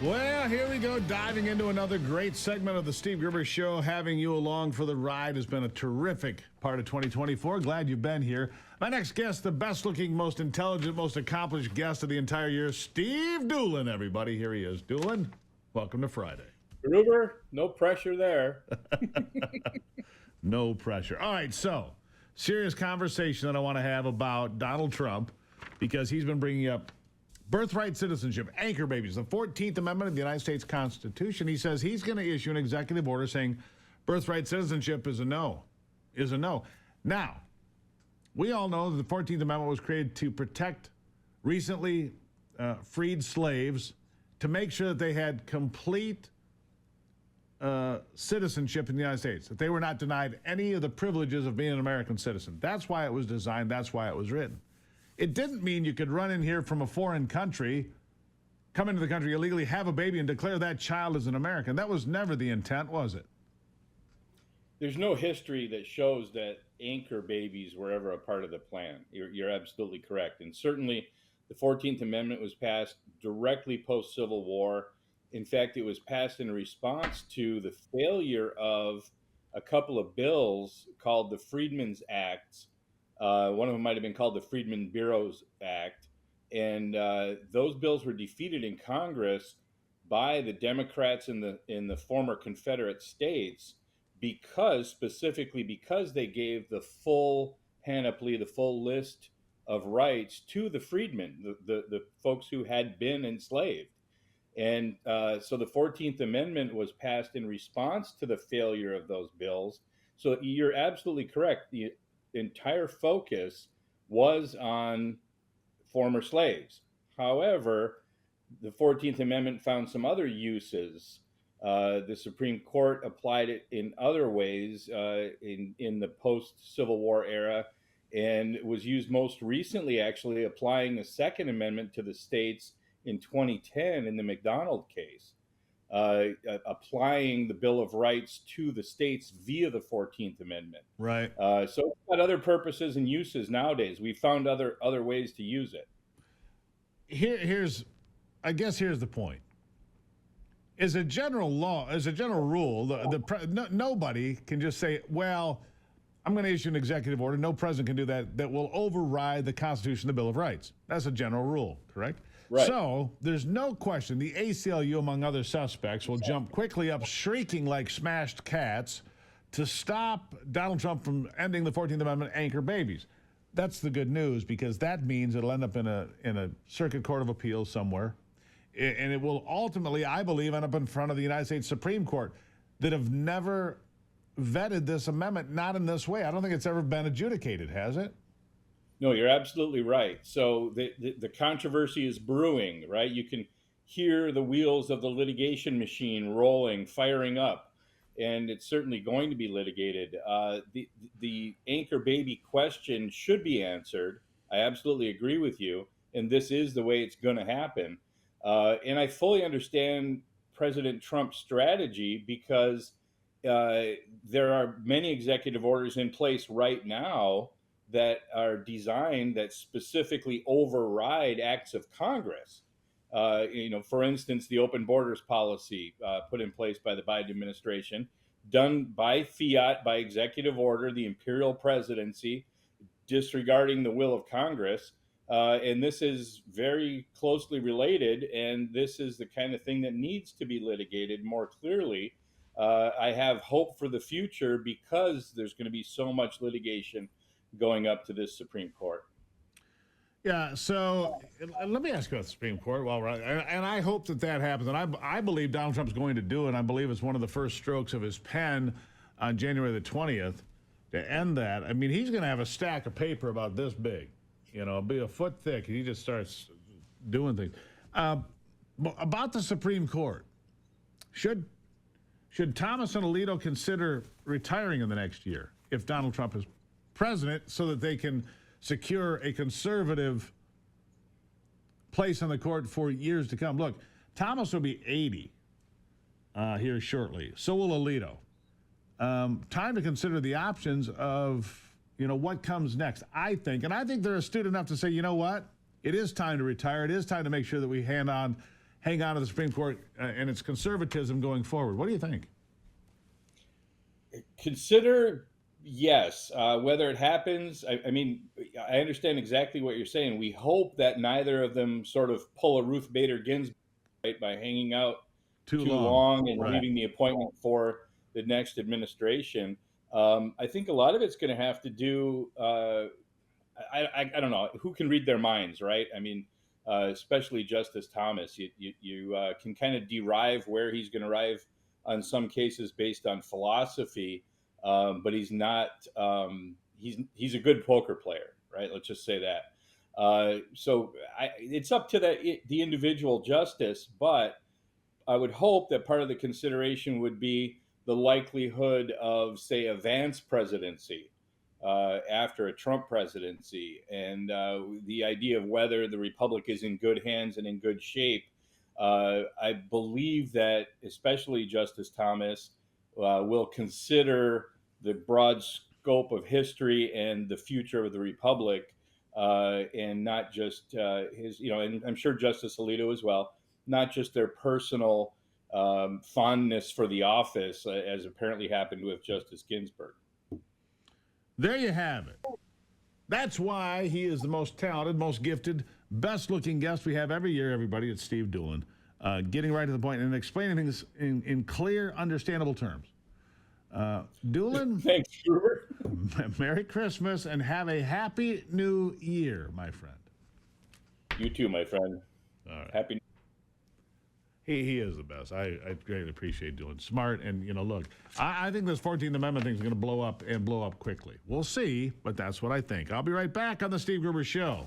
Well, here we go, diving into another great segment of the Steve Gruber Show. Having you along for the ride has been a terrific part of 2024. Glad you've been here. My next guest, the best-looking, most intelligent, most accomplished guest of the entire year, Steve Doolin, everybody. Here he is. Doolin, welcome to Friday. Gruber, no pressure there. No pressure. All right, so serious conversation that I want to have about Donald Trump, because he's been bringing up birthright citizenship, anchor babies, the 14th Amendment of the United States Constitution. He says he's going to issue an executive order saying birthright citizenship is a no. Now, we all know that the 14th Amendment was created to protect recently freed slaves, to make sure that they had complete citizenship in the United States, that they were not denied any of the privileges of being an American citizen. That's why it was designed. That's why it was written. It didn't mean you could run in here from a foreign country, come into the country illegally, have a baby, and declare that child as an American. That was never the intent, was it? There's no history that shows that anchor babies were ever a part of the plan. You're absolutely correct. And certainly the 14th Amendment was passed directly post-Civil War. In fact, it was passed in response to the failure of a couple of bills called the Freedmen's Acts. One of them might have been called the Freedmen Bureau's Act. And those bills were defeated in Congress by the Democrats in the former Confederate states specifically because they gave the full panoply, the full list of rights to the freedmen, the folks who had been enslaved. And so the 14th Amendment was passed in response to the failure of those bills. So you're absolutely correct. The entire focus was on former slaves. However, the 14th Amendment found some other uses. The Supreme Court applied it in other ways in the post-Civil War era, and it was used most recently, actually, applying the Second Amendment to the states in 2010 in the McDonald case, applying the Bill of Rights to the states via the 14th Amendment. Right. So it's got other purposes and uses nowadays. We found other ways to use it. Here's the point. As a general rule, nobody can just say, well, I'm going to issue an executive order. No president can do that. That will override the Constitution, the Bill of Rights. That's a general rule, correct? Right. So there's no question the ACLU, among other suspects, will jump quickly up, shrieking like smashed cats, to stop Donald Trump from ending the 14th Amendment anchor babies. That's the good news, because that means it'll end up in a circuit court of appeals somewhere. And it will ultimately, I believe, end up in front of the United States Supreme Court, that have never vetted this amendment, not in this way. I don't think it's ever been adjudicated, has it? No, you're absolutely right. So the controversy is brewing, right? You can hear the wheels of the litigation machine rolling, firing up, and it's certainly going to be litigated. The anchor baby question should be answered. I absolutely agree with you, and this is the way it's going to happen. And I fully understand President Trump's strategy, because there are many executive orders in place right now that are designed that specifically override acts of Congress. For instance, the open borders policy put in place by the Biden administration, done by fiat, by executive order, the imperial presidency, disregarding the will of Congress. And this is very closely related, and this is the kind of thing that needs to be litigated more clearly. I have hope for the future, because there's going to be so much litigation going up to this Supreme Court. Yeah, so let me ask you about the Supreme Court. And I hope that happens. And I believe Donald Trump's going to do it. And I believe it's one of the first strokes of his pen on January the 20th to end that. I mean, he's going to have a stack of paper about this big, be a foot thick. And he just starts doing things. About the Supreme Court, should Thomas and Alito consider retiring in the next year if Donald Trump is president, so that they can secure a conservative place on the court for years to come? Look, Thomas will be 80 here shortly. So will Alito. Time to consider the options of, what comes next, I think. And I think they're astute enough to say, you know what? It is time to retire. It is time to make sure that we hand hang on to the Supreme Court and its conservatism going forward. What do you think? Consider, yes. Whether it happens, I mean, I understand exactly what you're saying. We hope that neither of them sort of pull a Ruth Bader Ginsburg, right, by hanging out Too too long. long and Right. leaving the appointment for the next administration. I think a lot of it's going to have to do. I don't know who can read their minds, right? I mean, especially Justice Thomas. You can kind of derive where he's going to arrive on some cases based on philosophy, but he's not. He's a good poker player, right? Let's just say that. It's up to the individual justice, but I would hope that part of the consideration would be the likelihood of, say, a Vance presidency after a Trump presidency, and the idea of whether the Republic is in good hands and in good shape. I believe that especially Justice Thomas will consider the broad scope of history and the future of the Republic, and not just his, and I'm sure Justice Alito as well, not just their personal fondness for the office, as apparently happened with Justice Ginsburg. There you have it. That's why he is the most talented, most gifted, best-looking guest we have every year, everybody. It's Steve Doolin, getting right to the point and explaining things in clear, understandable terms. Doolin, Thanks, Gruber. Merry Christmas and have a happy new year, my friend. You too, my friend. All right. Happy. He is the best. I greatly appreciate Doolin. Smart, and, look, I think this 14th Amendment thing is going to blow up and blow up quickly. We'll see, but that's what I think. I'll be right back on the Steve Gruber Show.